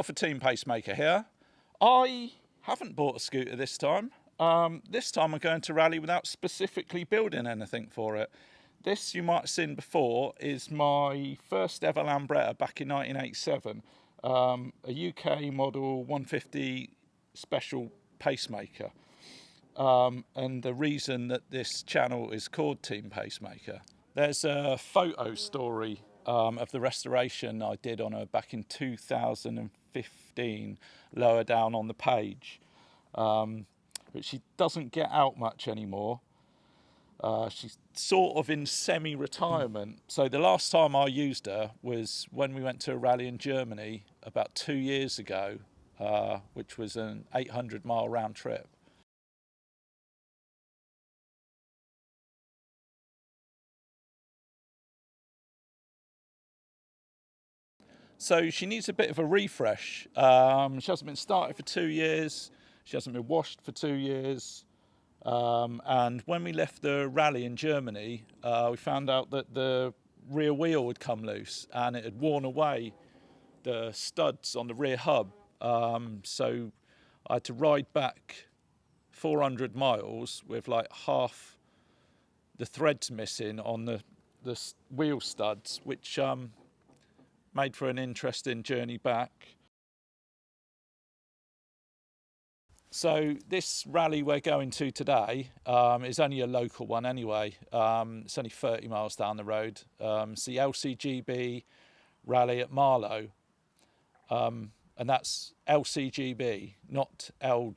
Coffer Team Pacemaker here. I haven't bought a scooter this time. This time I'm going to rally without specifically building anything for it. This, you might have seen before, is my first ever lambretta back in 1987. A UK model 150 special Pacemaker. And the reason that this channel is called Team Pacemaker, there's a photo story of the restoration I did on her back in 2015, lower down on the page. But she doesn't get out much anymore. She's sort of in semi-retirement. So the last time I used her was when we went to a rally in Germany about 2 years ago, which was an 800-mile round trip. So she needs a bit of a refresh. She hasn't been started for 2 years. She hasn't been washed for 2 years. And when we left the rally in Germany, we found out that the rear wheel had come loose and it had worn away the studs on the rear hub. So I had to ride back 400 miles with like half the threads missing on the wheel studs, which made for an interesting journey back. So this rally we're going to today is only a local one anyway. It's only 30 miles down the road. It's the lcgb rally at Marlow. And that's lcgb, not lgbqt.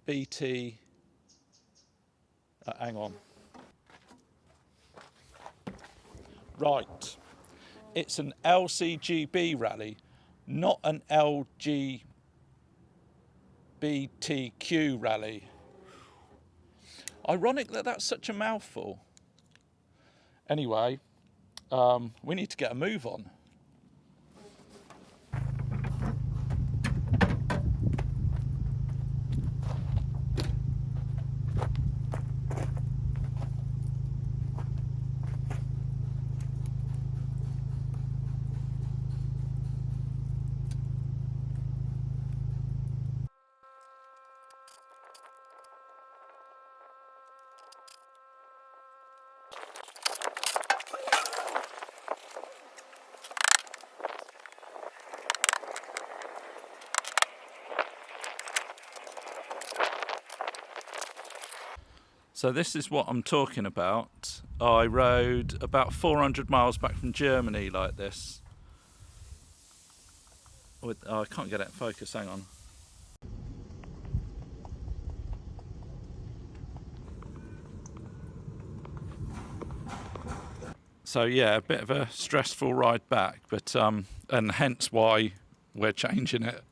BT, hang on. Right, it's an lcgb rally, not an LGBTQ rally. Ironic that that's such a mouthful. Anyway, we need to get a move on. So this is what I'm talking about. I rode about 400 miles back from Germany like this. I can't get it in focus, hang on. So yeah, a bit of a stressful ride back, but and hence why we're changing it.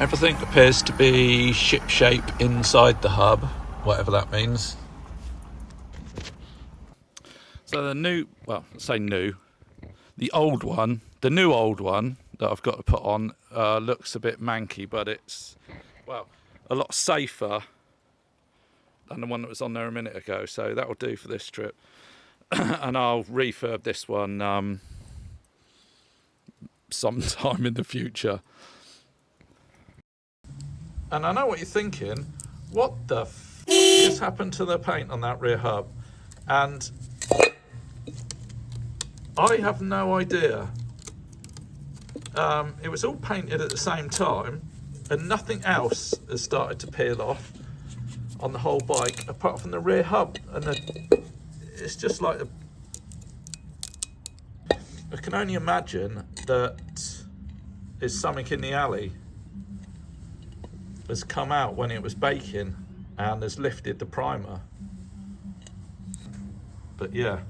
Everything appears to be ship-shape inside the hub, whatever that means. So the new, well, let's say new, the old one, the new old one that I've got to put on looks a bit manky, but it's, well, a lot safer than the one that was on there a minute ago, so that will do for this trip. And I'll refurb this one sometime in the future. And I know what you're thinking, what the f just happened to the paint on that rear hub? And I have no idea. It was all painted at the same time and nothing else has started to peel off on the whole bike apart from the rear hub. And it's just like, I can only imagine that there's something in the alley has come out when it was baking and has lifted the primer. But yeah.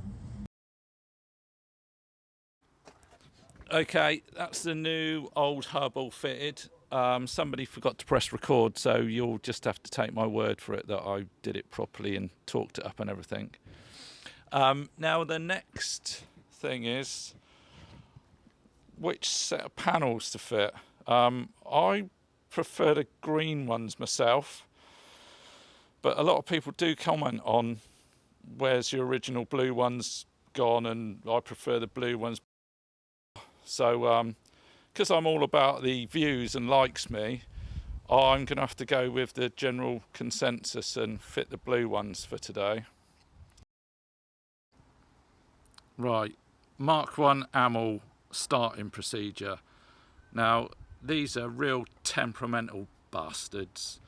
Okay, that's the new old hub all fitted. Somebody forgot to press record, so you'll just have to take my word for it that I did it properly and torqued it up and everything. Now the next thing is which set of panels to fit. I prefer the green ones myself, but a lot of people do comment on where's your original blue ones gone, and I prefer the blue ones. So because I'm all about the views and likes me, I'm going to have to go with the general consensus and fit the blue ones for today. Right, Mark 1 AML starting procedure. Now, these are real temperamental bastards,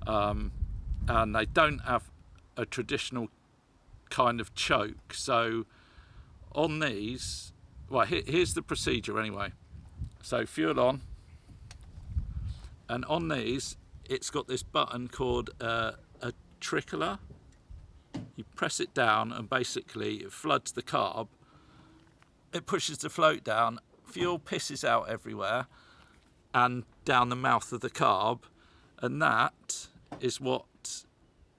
and they don't have a traditional kind of choke. So on these, well, here's the procedure anyway. So fuel on, and on these it's got this button called a trickler. You press it down and basically it floods the carb. It pushes the float down, fuel pisses out everywhere and down the mouth of the carb, and that is what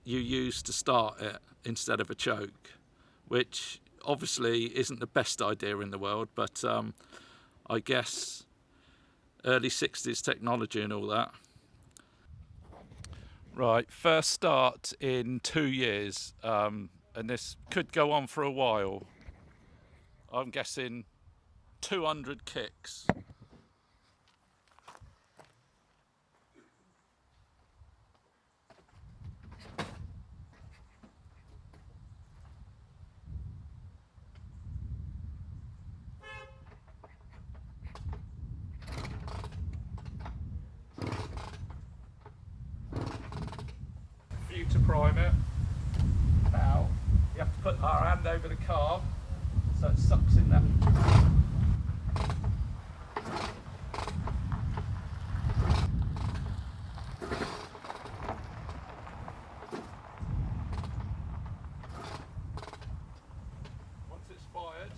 you use to start it instead of a choke, which obviously isn't the best idea in the world, but I guess early 60s technology and all that. Right, first start in 2 years, and this could go on for a while. I'm guessing 200 kicks. For you to prime it. Now, you have to put our hand over the carb so it sucks in that. Once it's fired,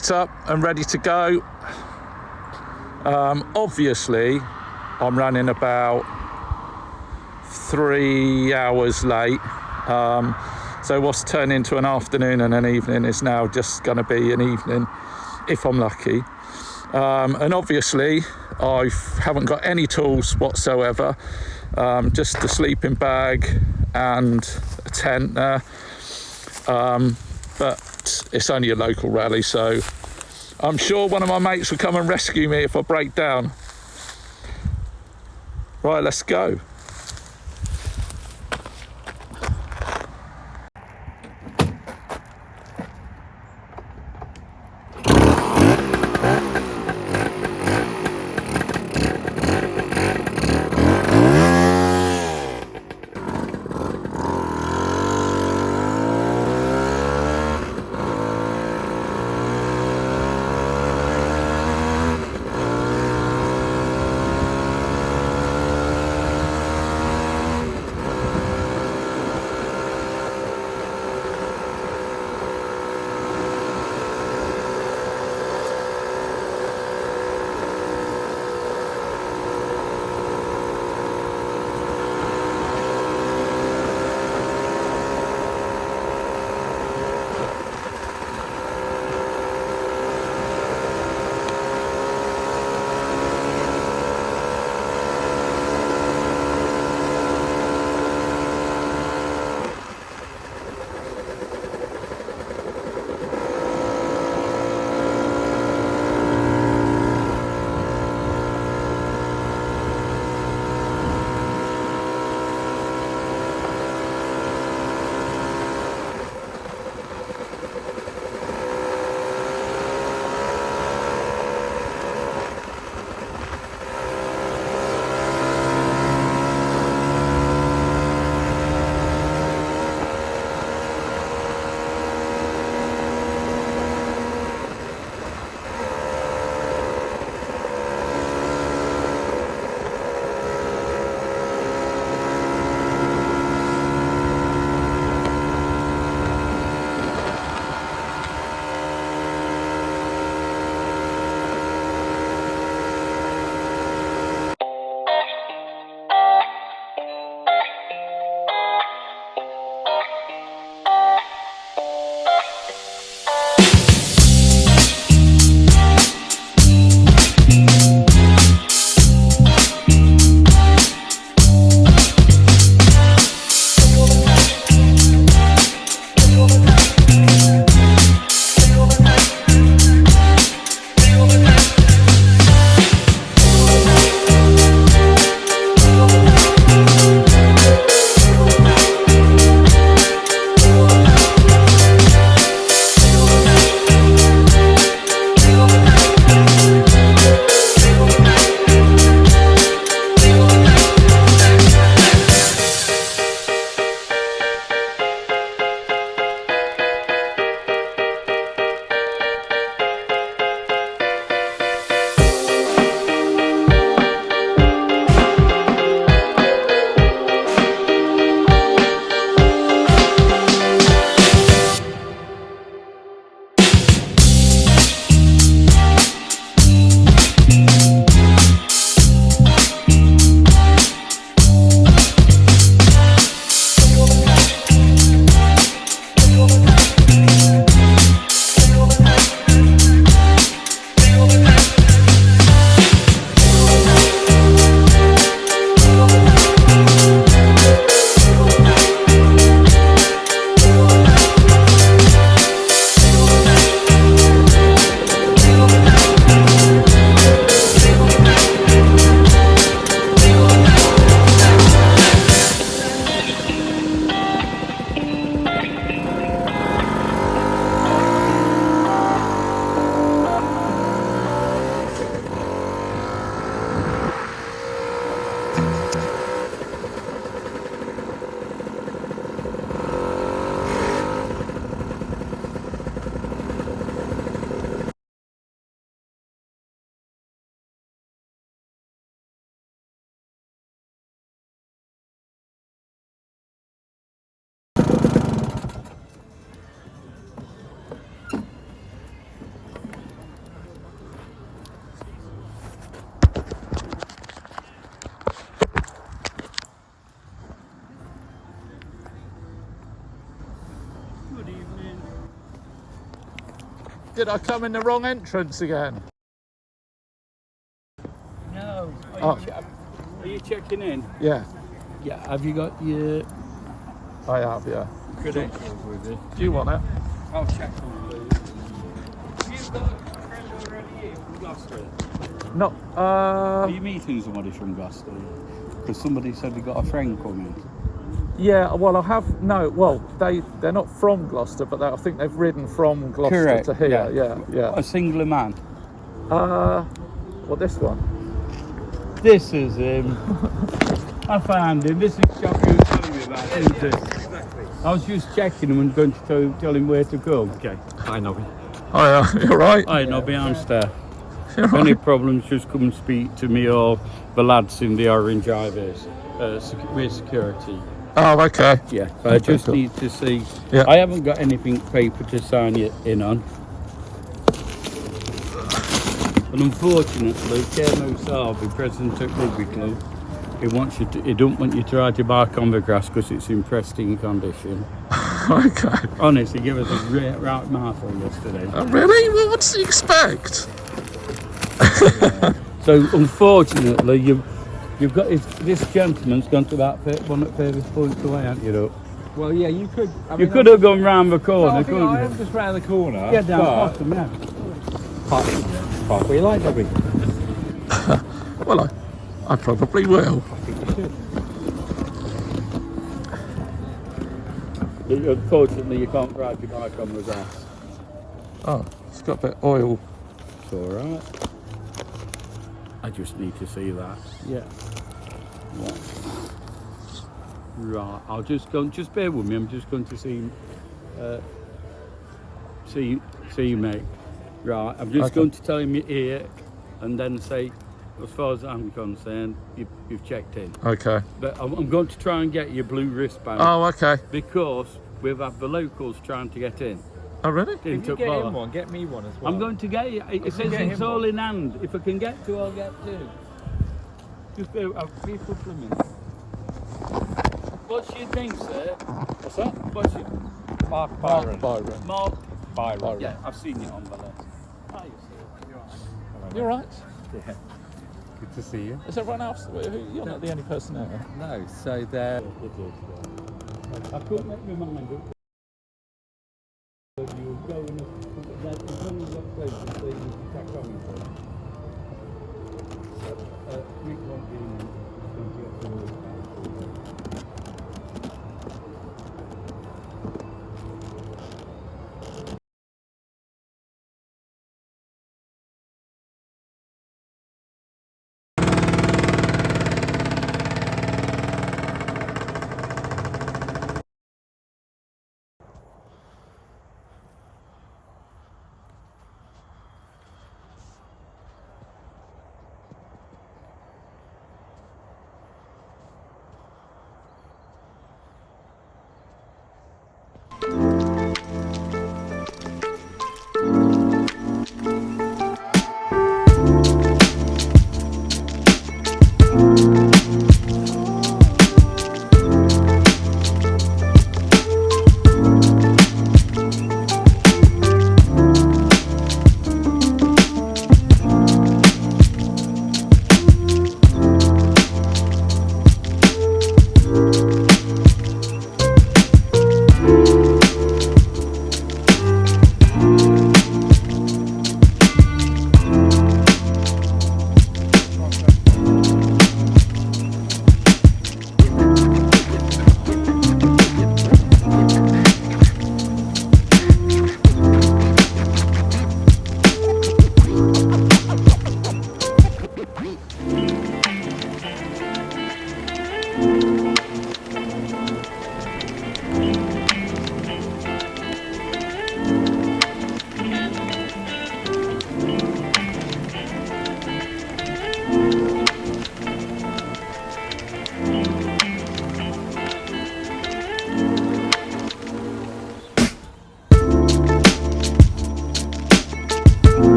packed up and ready to go. Obviously, I'm running about 3 hours late. So what's turned into an afternoon and an evening is now just going to be an evening, if I'm lucky. And obviously, I haven't got any tools whatsoever. Just a sleeping bag and a tent there. But it's only a local rally, so I'm sure one of my mates will come and rescue me if I break down. Right, let's go. Did I come in the wrong entrance again? No. Oh. Are you checking in? Yeah, Yeah. Have you got your I have, yeah. credentials with you? Do you want it? I'll check them, please. Have you got a friend already here from Gloucester? No, Are you meeting somebody from Gloucester? Because somebody said they got a friend coming. yeah, well, I have, no, well, they're not from Gloucester, but I think they've ridden from Gloucester Correct. to here, yeah. A singular man. Well, this one. This is him. I found him. This is the shop you were telling me about, isn't it? Exactly. I was just checking him and going to tell him where to go. Okay, I know. Oh, yeah, you're right. Hi, Nobby, I'm Steph. You're If any right. problems, just come and speak to me or the lads in the orange IVs. We're security. Oh, okay. Yeah, but I Okay, just cool. need to see. Yeah. I haven't got anything paper to sign you in on. And unfortunately, Kermo Sarvi, president at Rugby Club, he don't want you to ride your bike on the grass because it's in pristine condition. Okay. Honestly, he gave us a right mouthful yesterday. Oh, really? Well, what does he expect? So unfortunately, you've got this gentleman's gone to about one at furthest point away, haven't you? Look? Well, yeah, you could. You could have gone round the corner, I think couldn't I you? am just round the corner. Yeah, down but bottom, yeah. Park where you like, Nobby. Well, I probably will. I think you should. Unfortunately, you can't ride your bike on the grass. Oh, it's got a bit of oil. It's all right. I just need to see that. Yeah. Right. I'll just go. Just bear with me. I'm just going to see you, mate. Right. I'm just Okay. going to tell him you're here, and then say, as far as I'm concerned, you've checked in. Okay. But I'm going to try and get your blue wristband Oh, okay. because we've had the locals trying to get in. Oh, really? If you into get Borough. him one, get me one as well. I'm going to get you. It you says get it's him all one. in hand. If I can get two, I'll get two. Just I'll be a couple of minutes. What's your name, sir? What's that? What's your Mark Byron. Byron. Mark? Byron. Yeah, I've seen it on the list. Hi, sir. You're right. Yeah. Good to see you. Is everyone else? You're not the only person there. No, so there. It is. I couldn't make my mind up. You were going up. As long as that place is saying you can tack on with it. Rick won't be in. He's going to get some more.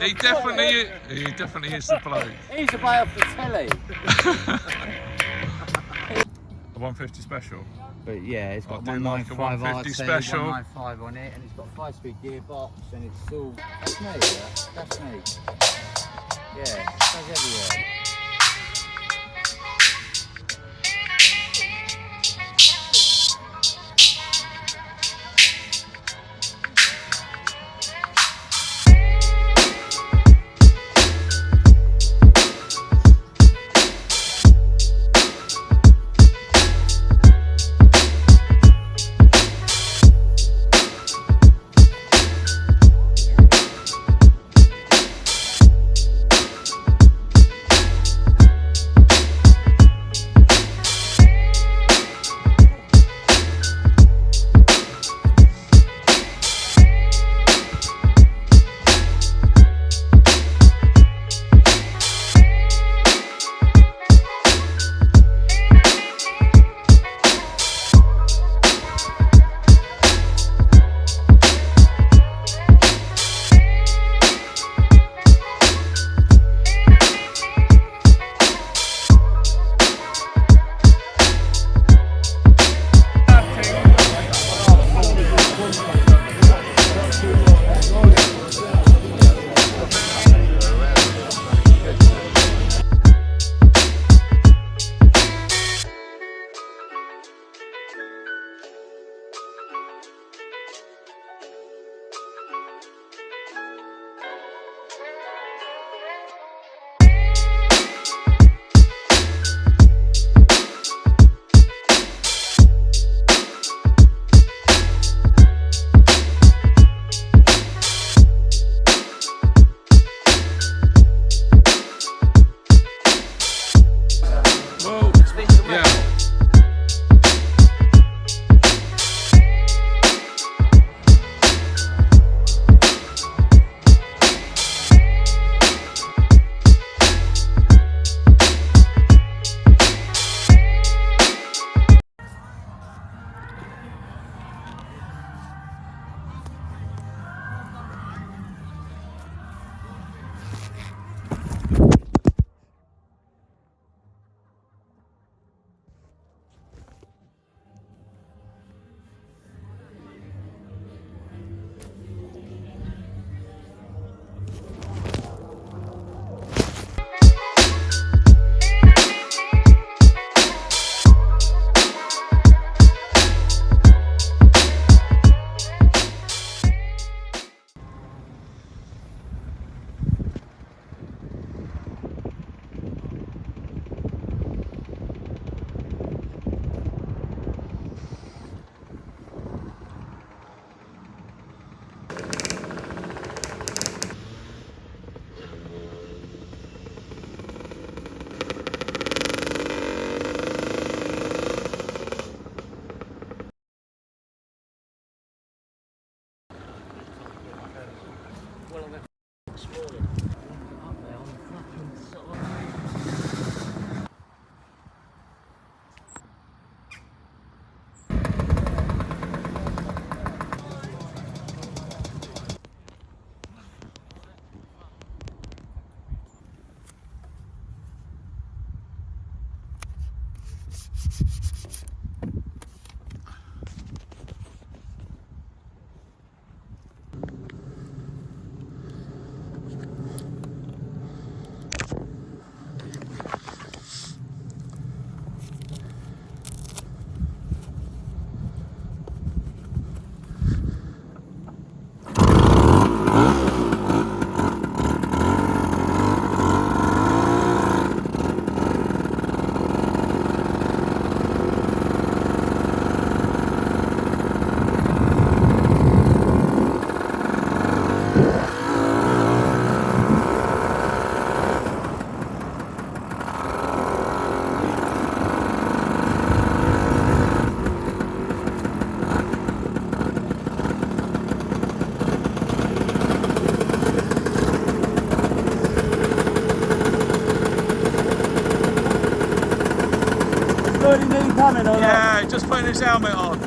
He definitely is the bloke. He's a guy off the telly. A 150 special. But yeah, it's got I'll do like a 150 special. 195 on it, and it's got a 5-speed gearbox, and it's all. That's me. That's me. Yeah, that's everywhere. coming or not? Yeah, just putting his helmet on.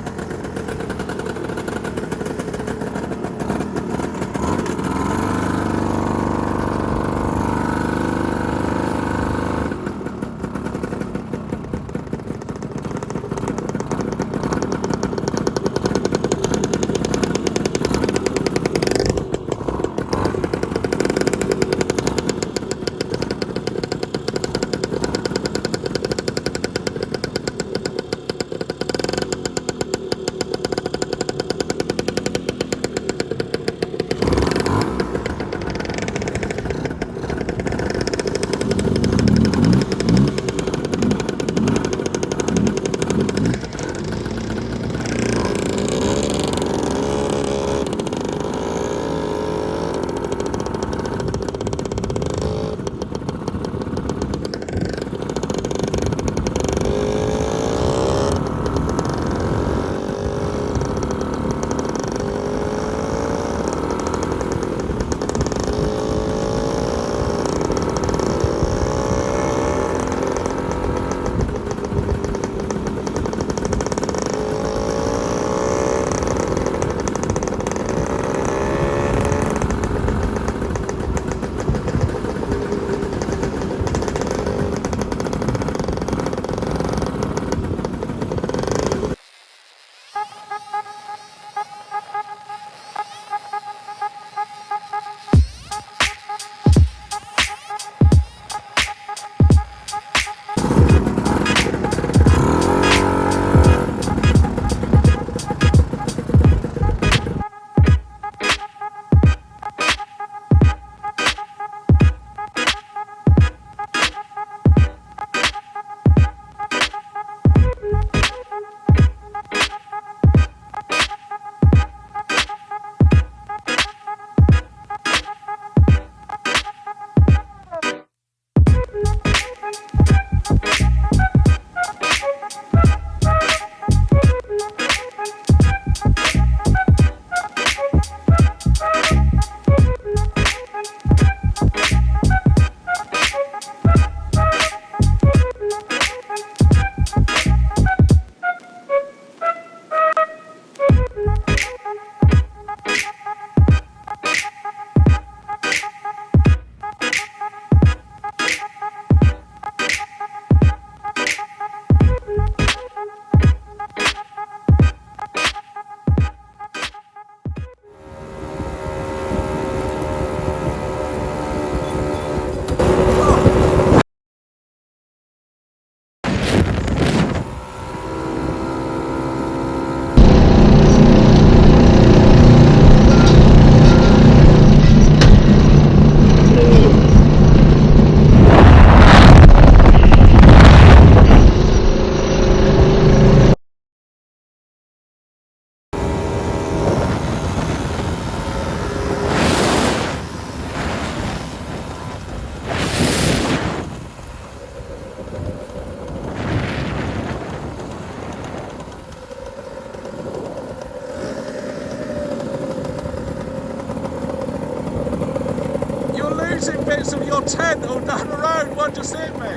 bits of your tent all down the road. What just hit me?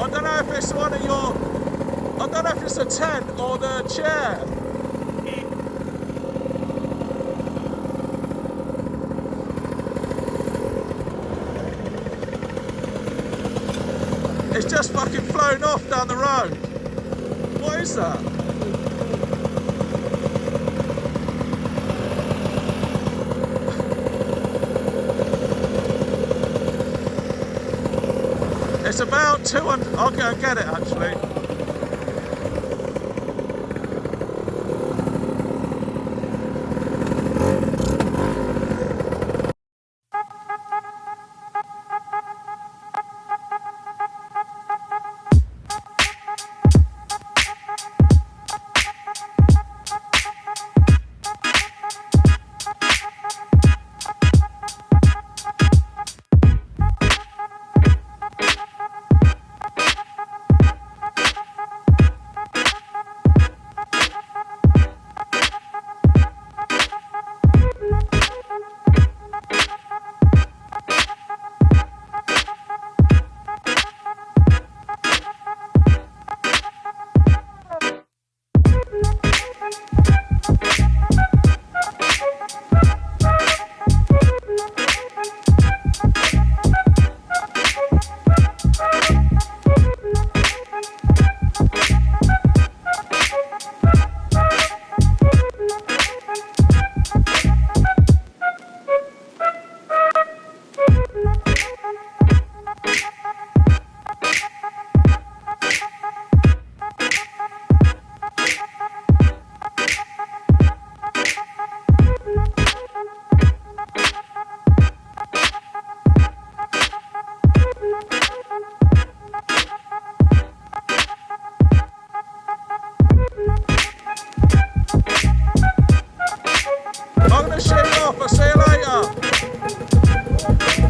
I don't know if it's one of your... I don't know if it's a tent or the chair. It's just fucking flown off down the road. What is that? It's about 200. I'll go and get it actually. I'm gonna shoot off. I'll see you later.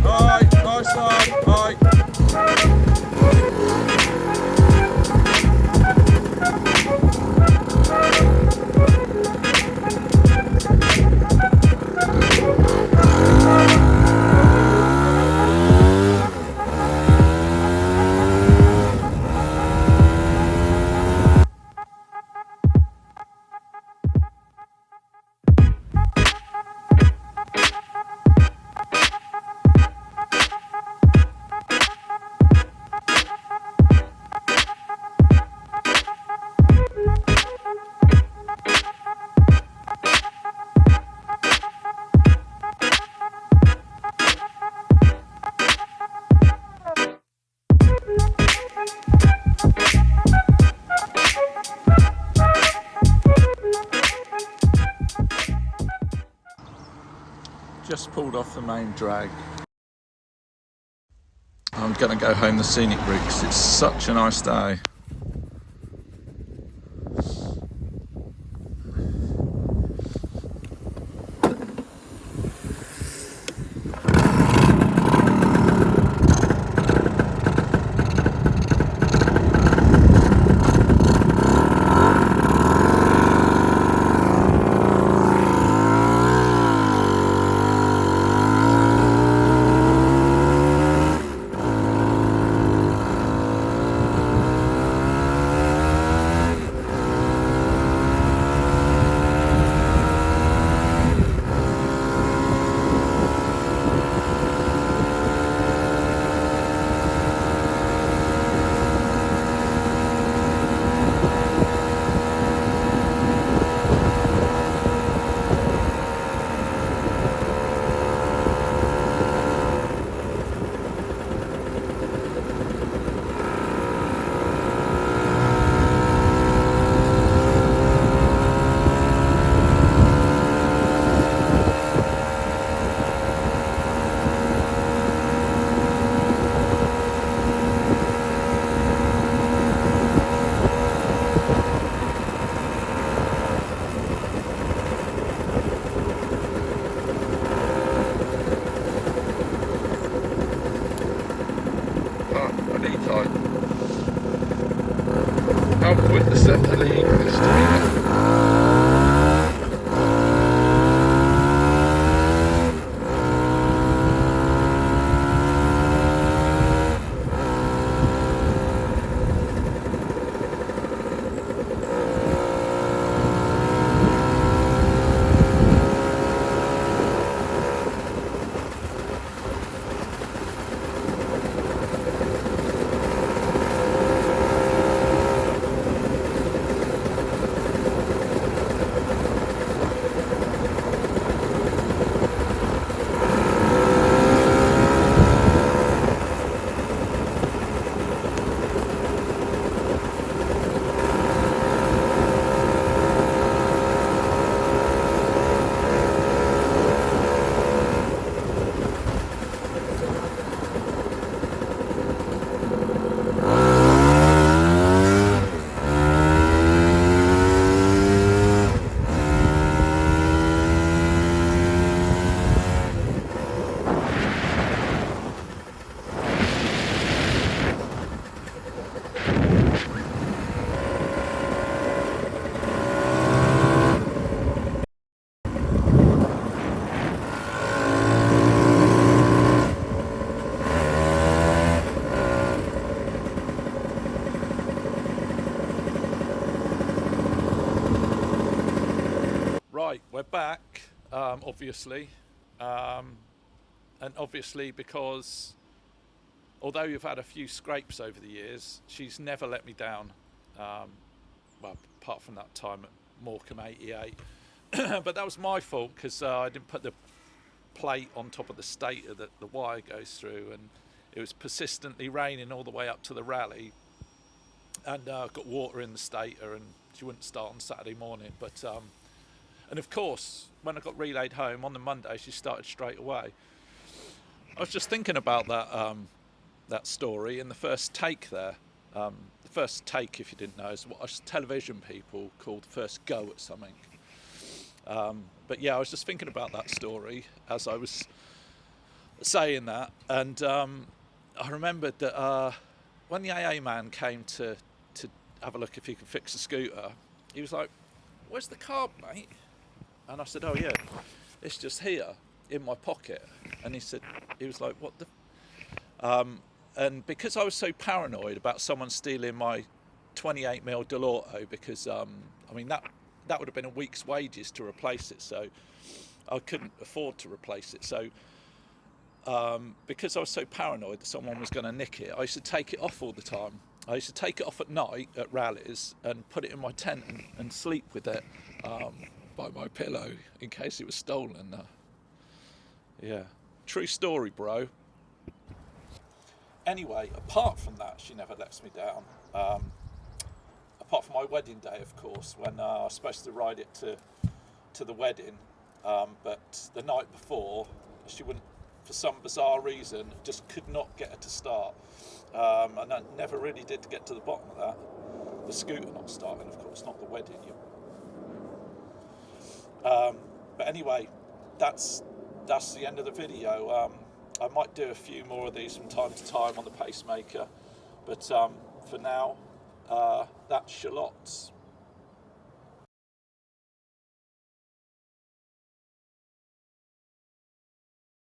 Alright, nice one. Bye. Just pulled off the main drag. I'm gonna go home the scenic route because it's such a nice day. How quick the centre lead is to Right, we're back, obviously. And obviously because, although you've had a few scrapes over the years, she's never let me down. Well, apart from that time at Morecambe 88. But that was my fault because I didn't put the plate on top of the stator that the wire goes through, and it was persistently raining all the way up to the rally, and got water in the stator, and she wouldn't start on Saturday morning. But and of course, when I got relayed home on the Monday, she started straight away. I was just thinking about that story in the first take there. The first take, if you didn't know, is what us television people call the first go at something. But yeah, I was just thinking about that story as I was saying that, and I remembered that when the AA man came to have a look if he could fix a scooter, he was like, "Where's the carb, mate?" And I said, "Oh yeah, it's just here in my pocket." And he was like, "What the?" And because I was so paranoid about someone stealing my 28mm Delauto, because I mean that would have been a week's wages to replace it, so I couldn't afford to replace it. So because I was so paranoid that someone was going to nick it, I used to take it off all the time. I used to take it off at night at rallies and put it in my tent and sleep with it by my pillow in case it was stolen. Yeah, true story, bro. Anyway, apart from that, she never lets me down. Apart from my wedding day, of course, when I was supposed to ride it to the wedding, but the night before, she wouldn't, for some bizarre reason, just could not get her to start. And I never really did get to the bottom of that. The scooter not starting, of course, not the wedding. But anyway, that's the end of the video. I might do a few more of these from time to time on the Pacemaker, but for now, that's shallots.